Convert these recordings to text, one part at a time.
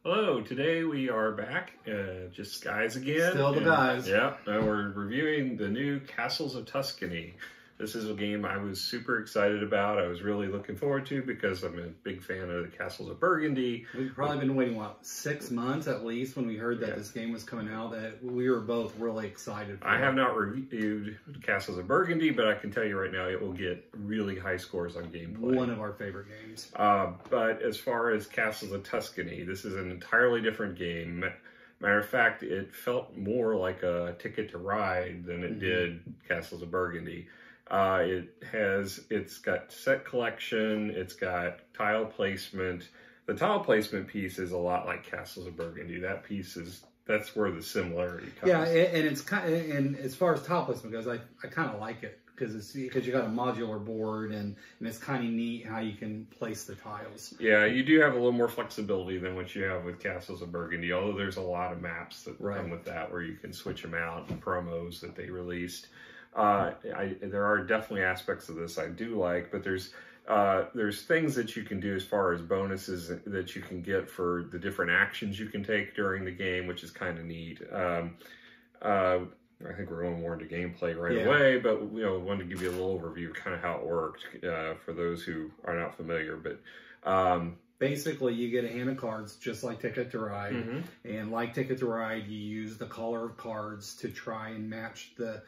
Hello, today we are back, just guys again. Still the guys. Yeah, and we're reviewing the new Castles of Tuscany. This is a game I was super excited about. I was really looking forward to because I'm a big fan of the Castles of Burgundy. We've probably been waiting, what, 6 months at least when we heard that this game was coming out, that we were both really excited for I have not reviewed Castles of Burgundy, but I can tell you right now it will get really high scores on gameplay. One of our favorite games. But as far as Castles of Tuscany, this is an entirely different game. Matter of fact, it felt more like a Ticket to Ride than it did Castles of Burgundy. It's got set collection, it's got tile placement. The tile placement piece is a lot like Castles of Burgundy. That piece that's where the similarity comes. Yeah, and it's kind of, and as far as tile placement goes, I kind of like it because you got a modular board and it's kind of neat how you can place the tiles. Yeah, you do have a little more flexibility than what you have with Castles of Burgundy, although there's a lot of maps that come with that where you can switch them out and promos that they released. There are definitely aspects of this I do like, but there's things that you can do as far as bonuses that you can get for the different actions you can take during the game, which is kind of neat. I think we're going more into gameplay right away, but wanted to give you a little overview of kind of how it worked for those who are not familiar. But basically, you get a hand of cards just like Ticket to Ride, and like Ticket to Ride, you use the color of cards to try and match the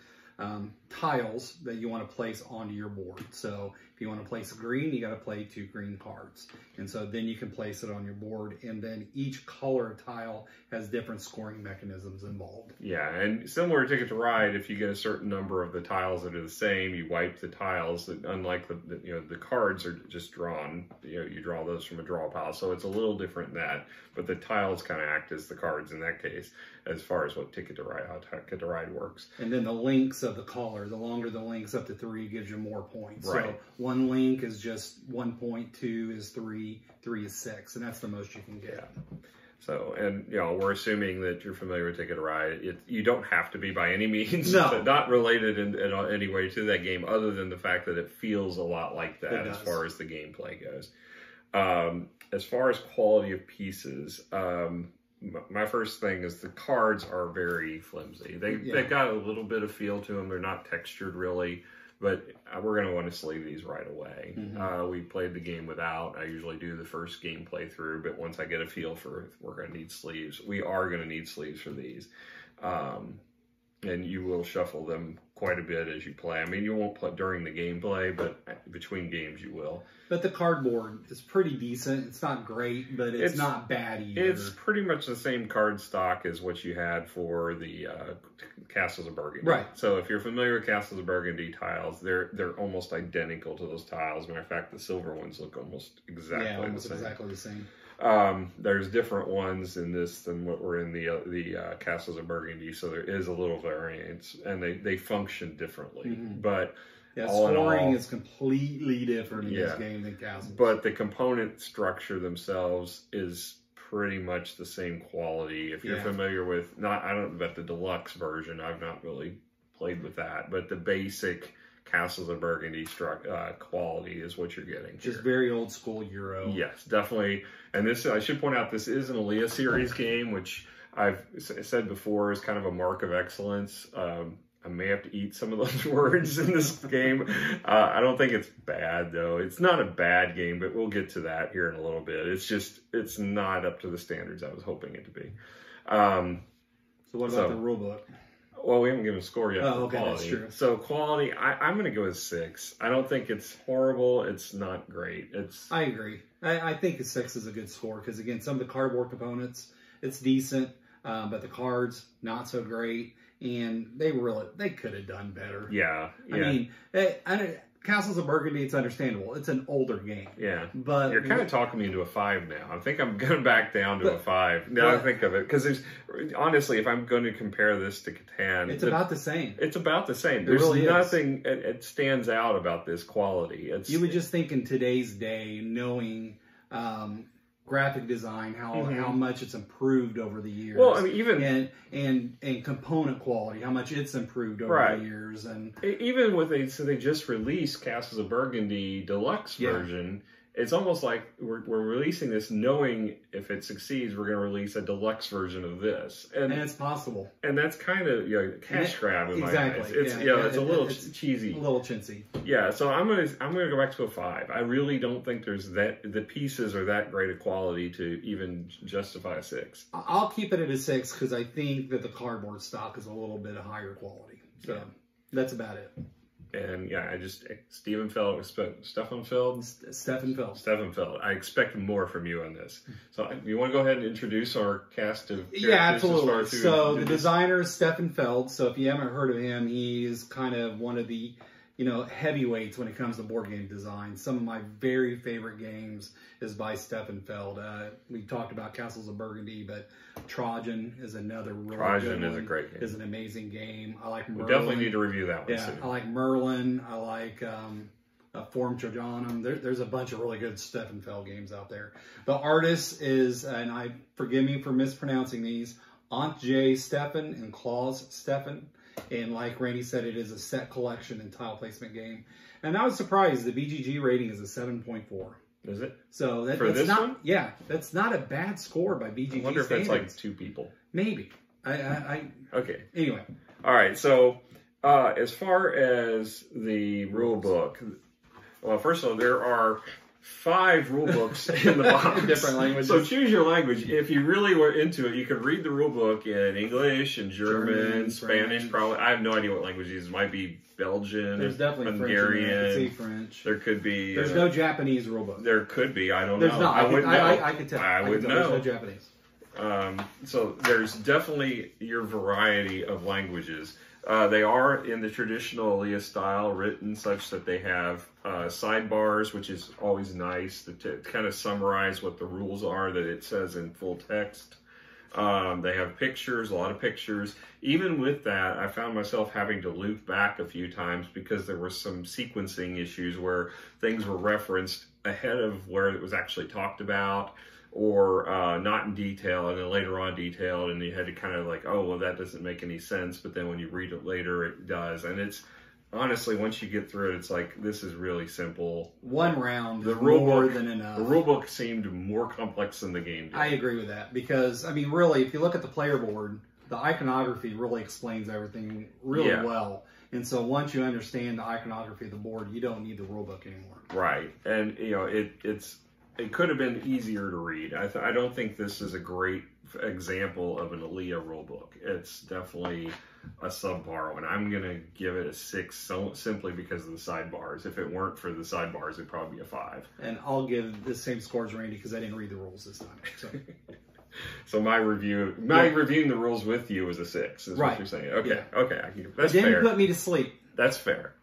tiles that you want to place onto your board. So if you want to place a green, you got to play 2 green cards. And so then you can place it on your board. And then each color of tile has different scoring mechanisms involved. Yeah, and similar to Ticket to Ride, if you get a certain number of the tiles that are the same, you wipe the tiles. Unlike the cards are just drawn. You draw those from a draw pile. So it's a little different than that. But the tiles kind of act as the cards in that case, as far as what how Ticket to Ride works. And then the links of the color, the longer the links up to 3 gives you more points. Right. So 1 link is just 1 point, 2 is 3, 3 is 6, and that's the most you can get. Yeah. So, and we're assuming that you're familiar with Ticket to Ride. You don't have to be by any means. No. Not related in any way to that game, other than the fact that it feels a lot like that as far as the gameplay goes. As far as quality of pieces, my first thing is the cards are very flimsy. They've got a little bit of feel to them. They're not textured really, but we're going to want to sleeve these right away. We played the game without. I usually do the first game playthrough, but once I get a feel for it, we're going to need sleeves. We are going to need sleeves for these. And you will shuffle them quite a bit as you play. I mean, you won't play during the gameplay, but between games you will. But the cardboard is pretty decent. It's not great, but it's not bad either. It's pretty much the same card stock as what you had for the Castles of Burgundy. Right. So if you're familiar with Castles of Burgundy tiles, they're almost identical to those tiles. Matter of fact, the silver ones look almost exactly the same. There's different ones in this than what were in the Castles of Burgundy, so there is a little variance, and they function differently. But scoring is completely different in this game than Castles. But the component structure themselves is pretty much the same quality. If you're familiar with, I don't know about the deluxe version, I've not really played with that, but the basic Castles of Burgundy quality is what you're getting. Just very old school Euro. Yes, definitely. And this, I should point out, this is an Alea series game, which I've said before is kind of a mark of excellence. I may have to eat some of those words in this game. I don't think it's bad, though. It's not a bad game, but we'll get to that here in a little bit. It's not up to the standards I was hoping it to be. So what about the rule book? Well, we haven't given a score yet. Oh, okay, that's true. So quality, I'm going to go with 6. I don't think it's horrible. It's not great. I agree. I think a 6 is a good score because, again, some of the cardboard components, it's decent, but the cards, not so great. And they could have done better. Yeah. I mean, Castles of Burgundy, it's understandable. It's an older game. Yeah. But you're kind of talking me into a 5 now. I think I'm going back down to a 5. Now I think of it. Because honestly, if I'm going to compare this to Catan, it's about the same. It's about the same. There's really nothing it stands out about this quality. You would just think in today's day, knowing graphic design, how much it's improved over the years. Well, I mean, even and component quality, how much it's improved over the years, and even with they just released Castles of Burgundy Deluxe version, it's almost like we're releasing this knowing if it succeeds, we're going to release a deluxe version of this. And it's possible. And that's kind of, cash grab in my eyes. It's, it's a little cheesy. A little chintzy. Yeah, so I'm gonna go back to a 5. I really don't think there's the pieces are that great a quality to even justify a 6. I'll keep it at a 6 because I think that the cardboard stock is a little bit of higher quality. So that's about it. And Stefan Feld. I expect more from you on this. So you want to go ahead and introduce our cast of characters? Yeah, absolutely. So the designer is Stefan Feld. So if you haven't heard of him, he's kind of one of the heavyweights when it comes to board game design. Some of my very favorite games is by Stefan Feld. We talked about Castles of Burgundy, but Trojan is another really good one. Is a great game. Is an amazing game. I like Merlin. We definitely need to review that one soon. I like Merlin. I like Forum Trojanum. There's a bunch of really good Stefan Feld games out there. The artist is, and forgive me for mispronouncing these, Antje Stefan and Klaus Stefan. And like Randy said, it is a set collection and tile placement game. And I was surprised. The BGG rating is a 7.4. Is it? So that's not one? Yeah, that's not a bad score by BGG. I wonder if that's like 2 people. Maybe. Okay. Anyway. All right. So as far as the rule book, well, first of all, there are 5 rule books in the box. Different languages. So choose your language. If you really were into it, you could read the rule book in English and German, Spanish, French. Probably. I have no idea what languages. It might be Belgian, There's definitely Hungarian. French. I could see French. There could be. There's no Japanese rule book. There could be. I don't There's know. Not. I wouldn't know. I could tell. I would know. There's no Japanese. So there's definitely your variety of languages. They are in the traditional Elias style, written such that they have sidebars, which is always nice to kind of summarize what the rules are that it says in full text. They have pictures, a lot of pictures. Even with that, I found myself having to loop back a few times because there were some sequencing issues where things were referenced ahead of where it was actually talked about, or not in detail, and then later on detailed, and you had to kind of like, oh, well, that doesn't make any sense, but then when you read it later, it does. And it's, honestly, once you get through it, it's like, this is really simple. One round is more than enough. The rule book seemed more complex than the game did. I agree with that, because, I mean, really, if you look at the player board, the iconography really explains everything really well. And so once you understand the iconography of the board, you don't need the rule book anymore. Right. And, it could have been easier to read. I don't think this is a great example of an Elia rulebook. It's definitely a subpar one. I'm going to give it a 6 simply because of the sidebars. If it weren't for the sidebars, it'd probably be a 5. And I'll give the same score as Randy because I didn't read the rules this time. So, so reviewing the rules with you was a 6, is what you're saying. Okay, okay. That's fair. It didn't put me to sleep. That's fair.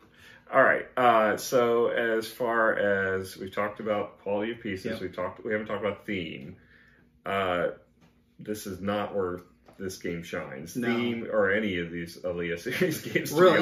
All right. So as far as we've talked about quality of pieces, we haven't talked about theme. This is not where this game shines. No. Theme or any of these Elia series games. Really,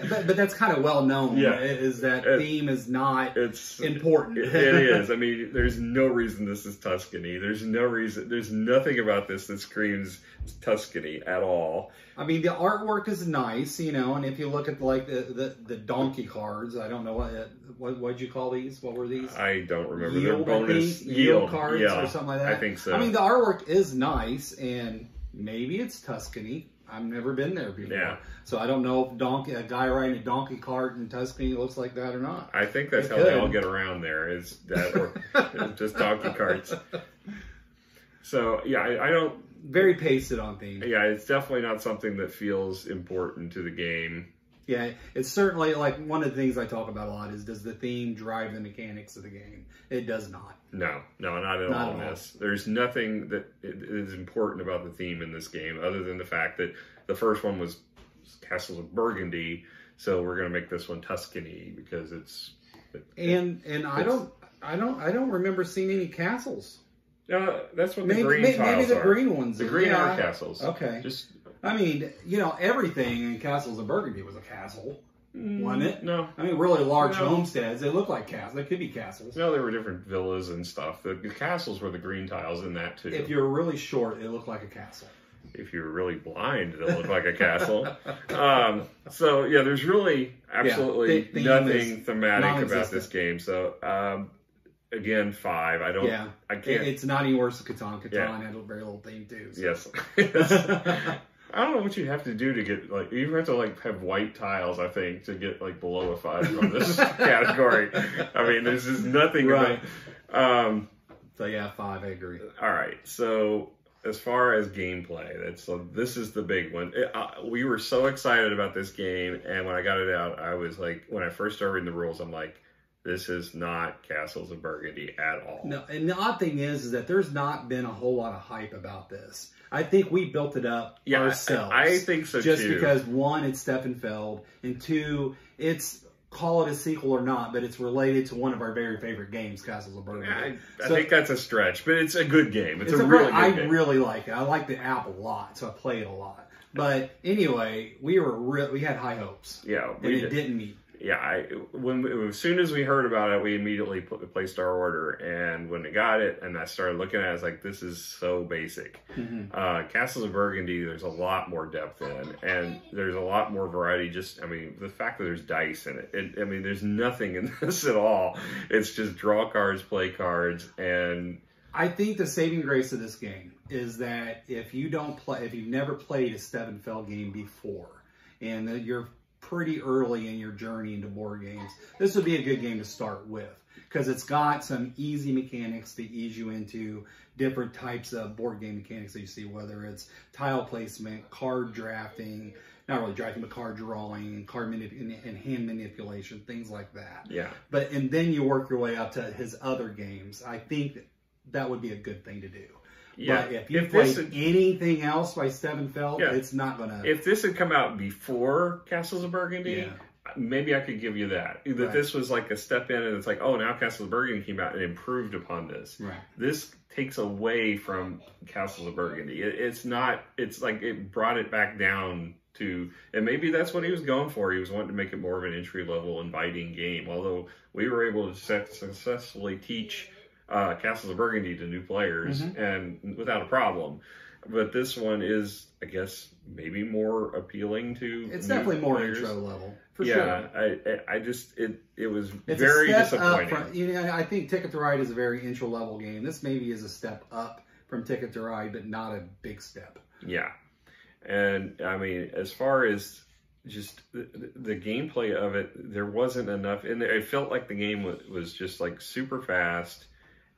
but that's kind of well known. Yeah, is that theme is not important. It is. I mean, there's no reason this is Tuscany. There's no reason. There's nothing about this that screams Tuscany at all. I mean, the artwork is nice, and if you look at like the donkey cards, I don't know what'd you call these? What were these? I don't remember. Yield, they're bonus yield cards or something like that. I think so. I mean, the artwork is nice, and maybe it's Tuscany. I've never been there before. Yeah. So I don't know if a guy riding a donkey cart in Tuscany looks like that or not. I think that's how they all get around there, is that or just donkey carts. So, yeah, I don't... Very pasted on theme. Yeah, it's definitely not something that feels important to the game. Yeah, it's certainly, like, one of the things I talk about a lot is, does the theme drive the mechanics of the game? It does not. No, not at all in this. There's nothing that is important about the theme in this game, other than the fact that the first one was Castles of Burgundy, so we're going to make this one Tuscany, because it's... And I don't remember seeing any castles. That's what the green tiles maybe the are. green ones. The green are castles. Okay. I mean, everything in Castles of Burgundy was a castle, wasn't it? No. I mean, really large homesteads. They look like castles. They could be castles. No, there were different villas and stuff. The castles were the green tiles in that, too. If you're really short, it looked like a castle. If you're really blind, it'll look like a castle. So, yeah, there's really absolutely nothing thematic about this game. So, again, 5. I don't. Yeah, I can't. It's not any worse than Catan. Catan had a very little theme too. So. Yes. I don't know what you have to do to get, like, you have to, like, have white tiles, I think, to get, like, below a 5 from this category. I mean, there's just nothing right. about, so, yeah, 5, I agree. All right, so as far as gameplay, this is the big one. We were so excited about this game, and when I got it out, I was like, when I first started reading the rules, I'm like, this is not Castles of Burgundy at all. No, and the odd thing is that there's not been a whole lot of hype about this. I think we built it up ourselves. I think so just too. Just because, 1, it's Steffenfeld, and 2, it's, call it a sequel or not, but it's related to one of our very favorite games, Castles of Burgundy. I think that's a stretch, but it's a good game. It's a really good game. I really like it. I like the app a lot, so I play it a lot. But anyway, we had high hopes. Yeah, and it didn't meet. Yeah, as soon as we heard about it, we immediately placed our order. And when I got it, and I started looking at it, I was like, this is so basic. Mm-hmm. Castles of Burgundy, there's a lot more depth in, and there's a lot more variety. I mean, the fact that there's dice in it, I mean, there's nothing in this at all. It's just draw cards, play cards, and... I think the saving grace of this game is that if you've never played a Steffenfeld game before, and that you're pretty early in your journey into board games, this would be a good game to start with, because it's got some easy mechanics to ease you into different types of board game mechanics that you see, whether it's tile placement, card drafting, not really drafting, but card drawing, and hand manipulation, things like that. Yeah. And then you work your way up to his other games. I think that would be a good thing to do. Yeah. But if you played anything else by Steffenfeld, it's not going to... If this had come out before Castles of Burgundy, maybe I could give you that. That this was like a step in, and it's like, oh, now Castles of Burgundy came out and improved upon this. Right. This takes away from Castles of Burgundy. It's like it brought it back down to... And maybe that's what he was going for. He was wanting to make it more of an entry-level, inviting game. Although we were able to successfully teach... Castles of Burgundy to new players, and without a problem. But this one is, I guess, maybe more appealing to It's definitely more players. Intro level, for sure. Yeah, I just, it was very disappointing. I think Ticket to Ride is a very intro level game. This maybe is a step up from Ticket to Ride, but not a big step. Yeah. And, I mean, as far as just the gameplay of it, there wasn't enough in there. It felt like the game was just, like, super fast.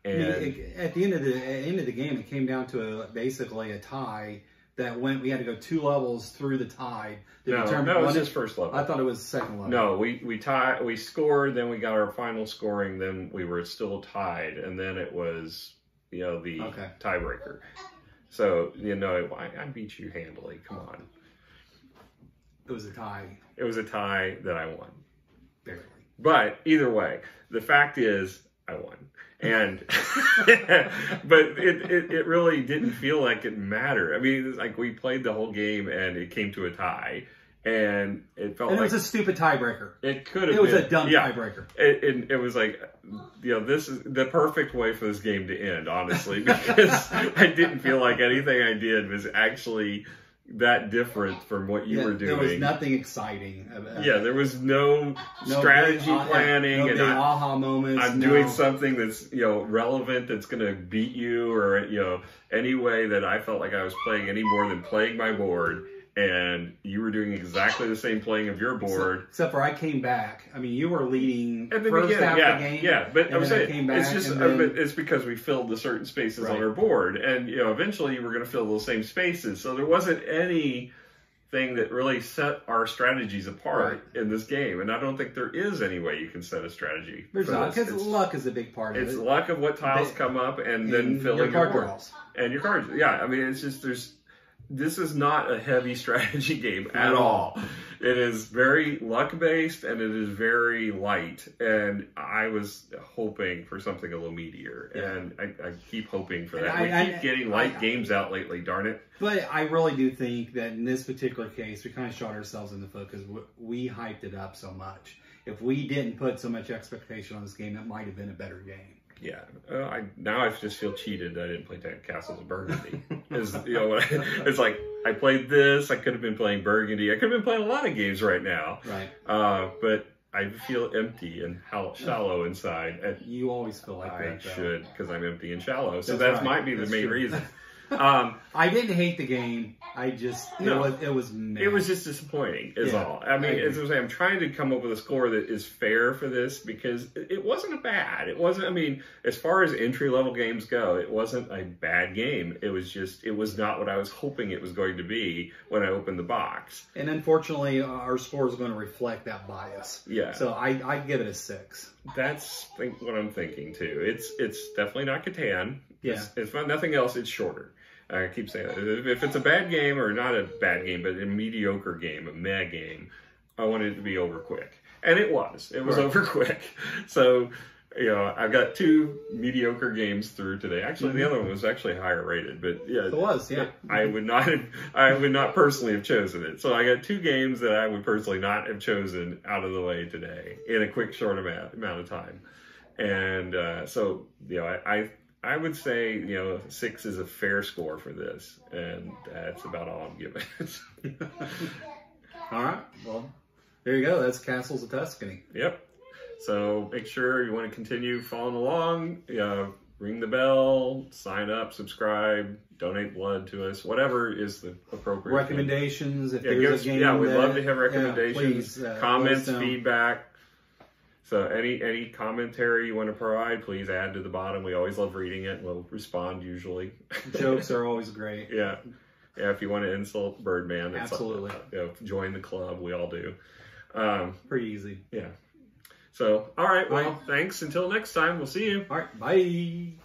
And at the end of the game, it came down to basically a tie that we had to go 2 levels through the tie. No, it was his first level. I thought it was second level. No, we scored, then we got our final scoring, then we were still tied, and then it was, the tiebreaker. So, I beat you handily. Come on. It was a tie. It was a tie that I won. Barely. But either way, the fact is, I won. And but it really didn't feel like it mattered. I mean, it's like we played the whole game and it came to a tie, and it felt like it was a stupid tiebreaker. It could have been. It was a dumb tiebreaker. It was like, this is the perfect way for this game to end, honestly, because I didn't feel like anything I did was actually that different from what you were doing. There was nothing exciting. There was no strategy planning. No big aha moments. I'm doing something that's, relevant, that's going to beat you, or, any way that I felt like I was playing any more than playing my board. And you were doing exactly the same playing of your board. Except for I came back. I mean, you were leading at the first beginning. half of the game. Yeah, but I was saying, came back, it's just, it's because we filled the certain spaces on our board. And, eventually you were going to fill those same spaces. So there wasn't anything that really set our strategies apart in this game. And I don't think there is any way you can set a strategy. There's not, because luck is a big part of it. It's luck of what tiles come up and then filling your board. Draws. And your cards. Yeah, I mean, it's just, this is not a heavy strategy game at all. It is very luck-based, and it is very light. And I was hoping for something a little meatier, and I keep hoping for that. We keep getting light games out lately, darn it. But I really do think that in this particular case, we kind of shot ourselves in the foot because we hyped it up so much. If we didn't put so much expectation on this game, it might have been a better game. Yeah, now I just feel cheated that I didn't play Castles of Burgundy. It's like, I played this, I could have been playing Burgundy, I could have been playing a lot of games right now. Right. But I feel empty and shallow inside. You always feel like that. I should, because I'm empty and shallow. So That's that might be the main reason. I didn't hate the game. I just it was meh. It was just disappointing is all. I mean, as I say, I'm trying to come up with a score that is fair for this because it wasn't bad. It wasn't. I mean, as far as entry level games go, it wasn't a bad game. It was just it was not what I was hoping it was going to be when I opened the box. And unfortunately, our score is going to reflect that bias. Yeah. So I give it a 6. That's what I'm thinking too. It's definitely not Catan. Yeah. It's not nothing else. It's shorter. I keep saying that. If it's a bad game, or not a bad game, but a mediocre game, a meh game, I want it to be over quick. And it was. It was over quick. So, you know, I've got 2 mediocre games through today. Actually, the other one was actually higher rated, but yeah. It was, yeah. I would not personally have chosen it. So I got 2 games that I would personally not have chosen out of the way today in a quick, short amount of time. And so, you know, I would say, you know, 6 is a fair score for this, and that's about all I'm giving it. All right, well, there you go. That's Castles of Tuscany. Yep. So make sure you want to continue following along. Ring the bell, sign up, subscribe, donate blood to us, whatever is the appropriate recommendations. If there's a game, we'd love to have recommendations, please, comments, feedback. So any commentary you want to provide, please add to the bottom. We always love reading it. We'll respond usually. Jokes are always great. Yeah. If you want to insult Birdman, absolutely. Join the club. We all do. Pretty easy. Yeah. So, all right. Well, thanks. Until next time, we'll see you. All right. Bye.